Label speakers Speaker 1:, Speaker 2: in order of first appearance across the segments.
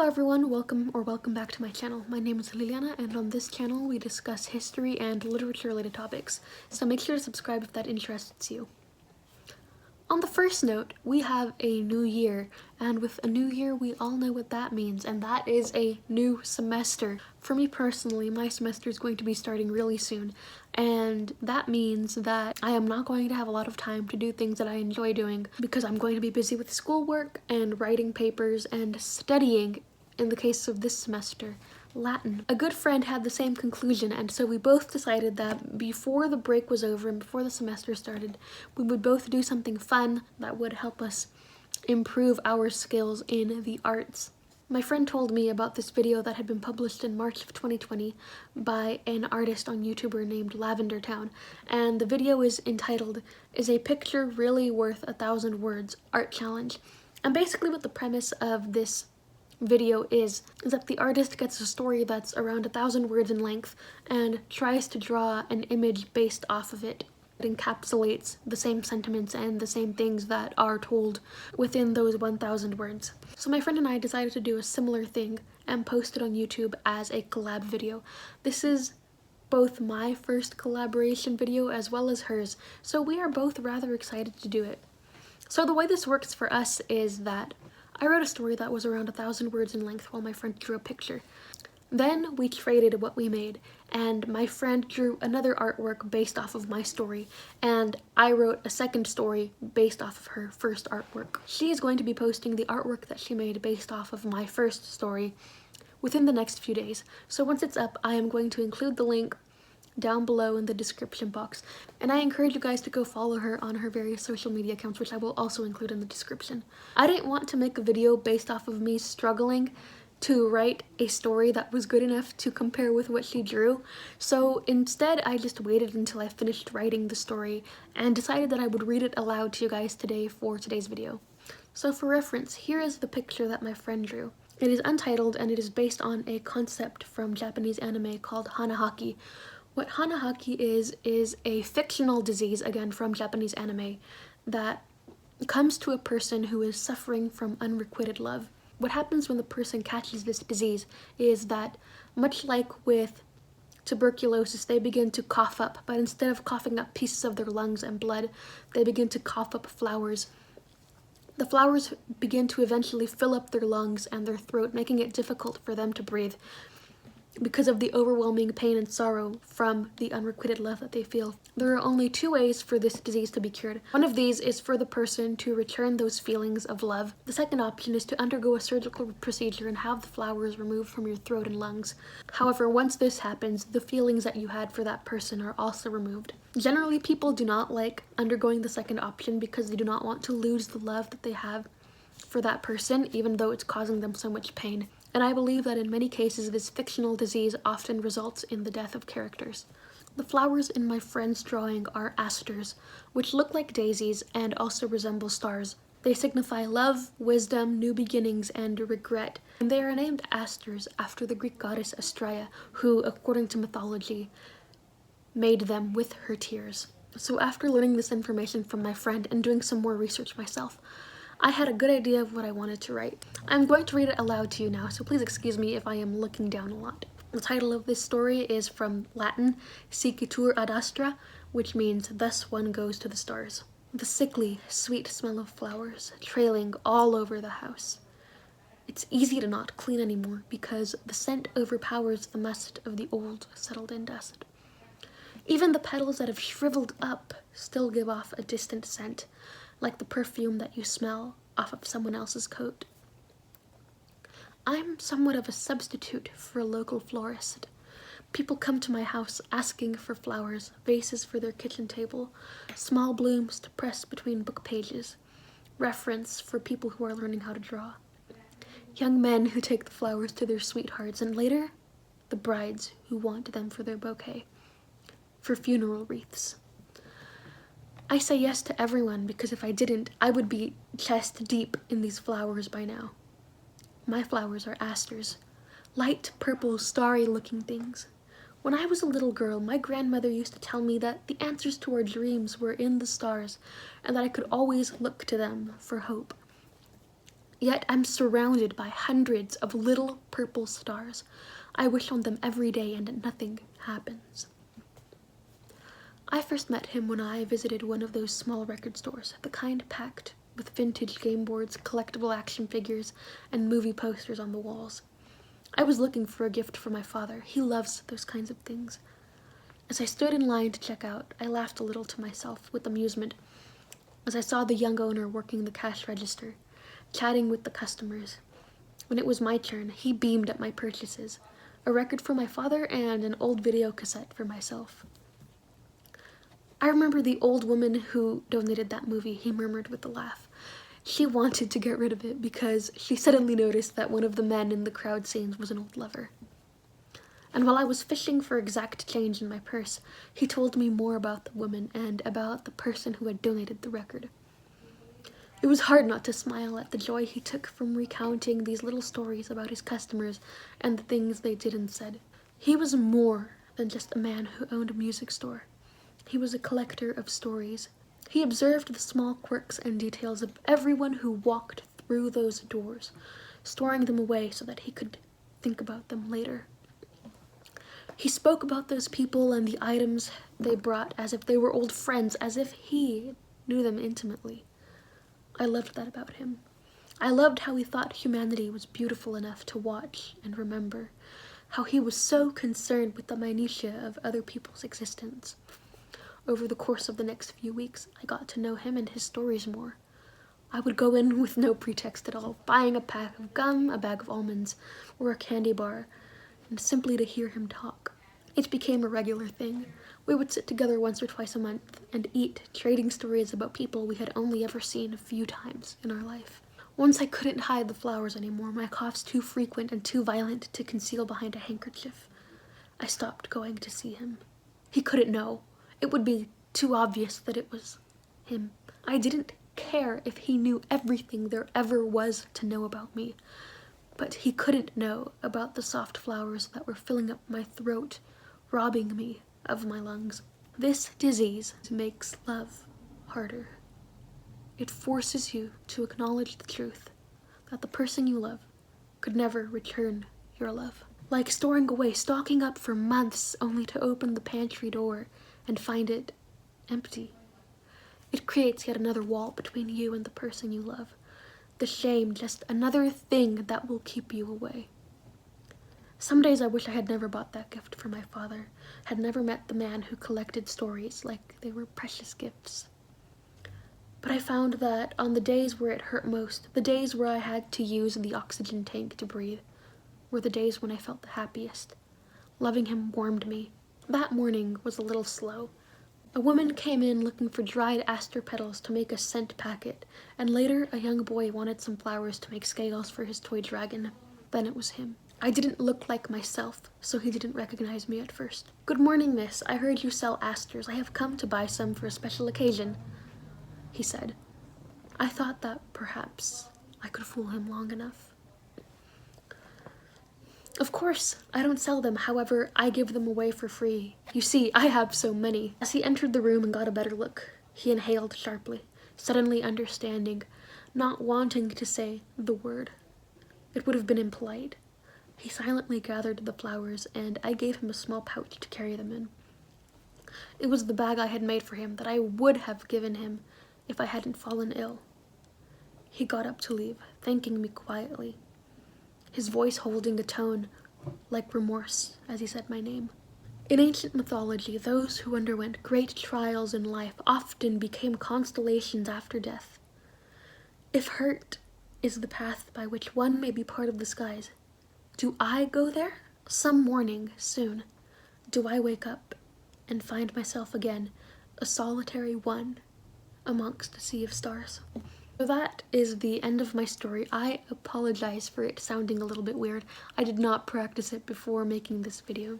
Speaker 1: everyone, welcome back to my channel. My name is Liliana, and on this channel we discuss history and literature related topics, so make sure to subscribe if that interests you. On the first note, we have a new year, and with a new year we all know what that means, and that is a new semester. For me personally, my semester is going to be starting really soon, and that means that I am not going to have a lot of time to do things that I enjoy doing because I'm going to be busy with schoolwork and writing papers and studying, in the case of this semester, Latin. A good friend had the same conclusion, and so we both decided that before the break was over and before the semester started, we would both do something fun that would help us improve our skills in the arts. My friend told me about this video that had been published in March of 2020 by an artist on YouTuber named Lavender Town, and the video is entitled, "Is a Picture Really Worth 1,000 Words? Art Challenge." And basically what the premise of this video is that the artist gets a story that's around 1,000 words in length and tries to draw an image based off of it. It encapsulates the same sentiments and the same things that are told within those 1,000 words. So my friend and I decided to do a similar thing and post it on YouTube as a collab video. This is both my first collaboration video as well as hers, so we are both rather excited to do it. So the way this works for us is that I wrote a story that was around 1,000 words in length while my friend drew a picture. Then we traded what we made, and my friend drew another artwork based off of my story, and I wrote a second story based off of her first artwork. She is going to be posting the artwork that she made based off of my first story within the next few days. So once it's up, I am going to include the link down below in the description box, and I encourage you guys to go follow her on her various social media accounts, which I will also include in the description. I didn't want to make a video based off of me struggling to write a story that was good enough to compare with what she drew, so instead I just waited until I finished writing the story and decided that I would read it aloud to you guys today for today's video. So for reference, here is the picture that my friend drew. It is untitled and it is based on a concept from Japanese anime called hanahaki. What hanahaki is a fictional disease, again from Japanese anime, that comes to a person who is suffering from unrequited love. What happens when the person catches this disease is that, much like with tuberculosis, they begin to cough up, but instead of coughing up pieces of their lungs and blood, they begin to cough up flowers. The flowers begin to eventually fill up their lungs and their throat, making it difficult for them to breathe, because of the overwhelming pain and sorrow from the unrequited love that they feel. There are only two ways for this disease to be cured. One of these is for the person to return those feelings of love. The second option is to undergo a surgical procedure and have the flowers removed from your throat and lungs. However, once this happens, the feelings that you had for that person are also removed. Generally, people do not like undergoing the second option because they do not want to lose the love that they have for that person, even though it's causing them so much pain. And I believe that in many cases this fictional disease often results in the death of characters. The flowers in my friend's drawing are asters, which look like daisies and also resemble stars. They signify love, wisdom, new beginnings, and regret, and they are named asters after the Greek goddess Astraea, who, according to mythology, made them with her tears. So after learning this information from my friend and doing some more research myself, I had a good idea of what I wanted to write. I'm going to read it aloud to you now, so please excuse me if I am looking down a lot. The title of this story is from Latin, Sicitur ad astra, which means thus one goes to the stars. The sickly, sweet smell of flowers trailing all over the house. It's easy to not clean anymore because the scent overpowers the must of the old, settled-in dust. Even the petals that have shriveled up still give off a distant scent, like the perfume that you smell off of someone else's coat. I'm somewhat of a substitute for a local florist. People come to my house asking for flowers, vases for their kitchen table, small blooms to press between book pages, reference for people who are learning how to draw, young men who take the flowers to their sweethearts, and later, the brides who want them for their bouquet, for funeral wreaths. I say yes to everyone because if I didn't, I would be chest deep in these flowers by now. My flowers are asters, light purple, starry-looking things. When I was a little girl, my grandmother used to tell me that the answers to our dreams were in the stars and that I could always look to them for hope. Yet I'm surrounded by hundreds of little purple stars. I wish on them every day and nothing happens. I first met him when I visited one of those small record stores, the kind packed with vintage game boards, collectible action figures, and movie posters on the walls. I was looking for a gift for my father. He loves those kinds of things. As I stood in line to check out, I laughed a little to myself with amusement as I saw the young owner working the cash register, chatting with the customers. When it was my turn, he beamed at my purchases, a record for my father and an old video cassette for myself. I remember the old woman who donated that movie, he murmured with a laugh. She wanted to get rid of it because she suddenly noticed that one of the men in the crowd scenes was an old lover. And while I was fishing for exact change in my purse, he told me more about the woman and about the person who had donated the record. It was hard not to smile at the joy he took from recounting these little stories about his customers and the things they did and said. He was more than just a man who owned a music store. He was a collector of stories. He observed the small quirks and details of everyone who walked through those doors, storing them away so that he could think about them later. He spoke about those people and the items they brought as if they were old friends, as if he knew them intimately. I loved that about him. I loved how he thought humanity was beautiful enough to watch and remember, how he was so concerned with the minutiae of other people's existence. Over the course of the next few weeks, I got to know him and his stories more. I would go in with no pretext at all, buying a pack of gum, a bag of almonds, or a candy bar, and simply to hear him talk. It became a regular thing. We would sit together once or twice a month and eat, trading stories about people we had only ever seen a few times in our life. Once I couldn't hide the flowers anymore, my coughs too frequent and too violent to conceal behind a handkerchief. I stopped going to see him. He couldn't know. It would be too obvious that it was him. I didn't care if he knew everything there ever was to know about me, but he couldn't know about the soft flowers that were filling up my throat, robbing me of my lungs. This disease makes love harder. It forces you to acknowledge the truth that the person you love could never return your love. Like storing away, stocking up for months only to open the pantry door and find it empty. It creates yet another wall between you and the person you love. The shame, just another thing that will keep you away. Some days I wish I had never bought that gift for my father, had never met the man who collected stories like they were precious gifts. But I found that on the days where it hurt most, the days where I had to use the oxygen tank to breathe, were the days when I felt the happiest. Loving him warmed me. That morning was a little slow. A woman came in looking for dried aster petals to make a scent packet, and later a young boy wanted some flowers to make scales for his toy dragon. Then it was him. I didn't look like myself, so he didn't recognize me at first. "Good morning, miss. I heard you sell asters. I have come to buy some for a special occasion," he said. I thought that perhaps I could fool him long enough. "Of course, I don't sell them, however, I give them away for free. You see, I have so many." As he entered the room and got a better look, he inhaled sharply, suddenly understanding, not wanting to say the word. It would have been impolite. He silently gathered the flowers, and I gave him a small pouch to carry them in. It was the bag I had made for him that I would have given him if I hadn't fallen ill. He got up to leave, thanking me quietly, his voice holding a tone like remorse as he said my name. In ancient mythology, those who underwent great trials in life often became constellations after death. If hurt is the path by which one may be part of the skies, do I go there? Some morning, soon, do I wake up and find myself again, a solitary one amongst a sea of stars. So that is the end of my story. I apologize for it sounding a little bit weird. I did not practice it before making this video.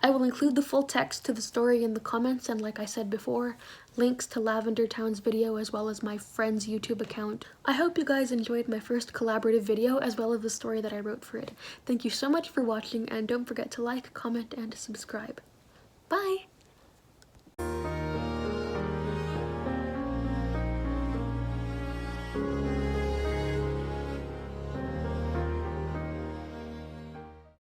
Speaker 1: I will include the full text to the story in the comments, and like I said before, links to Lavender Town's video as well as my friend's YouTube account. I hope you guys enjoyed my first collaborative video as well as the story that I wrote for it. Thank you so much for watching, and don't forget to like, comment, and subscribe. Bye!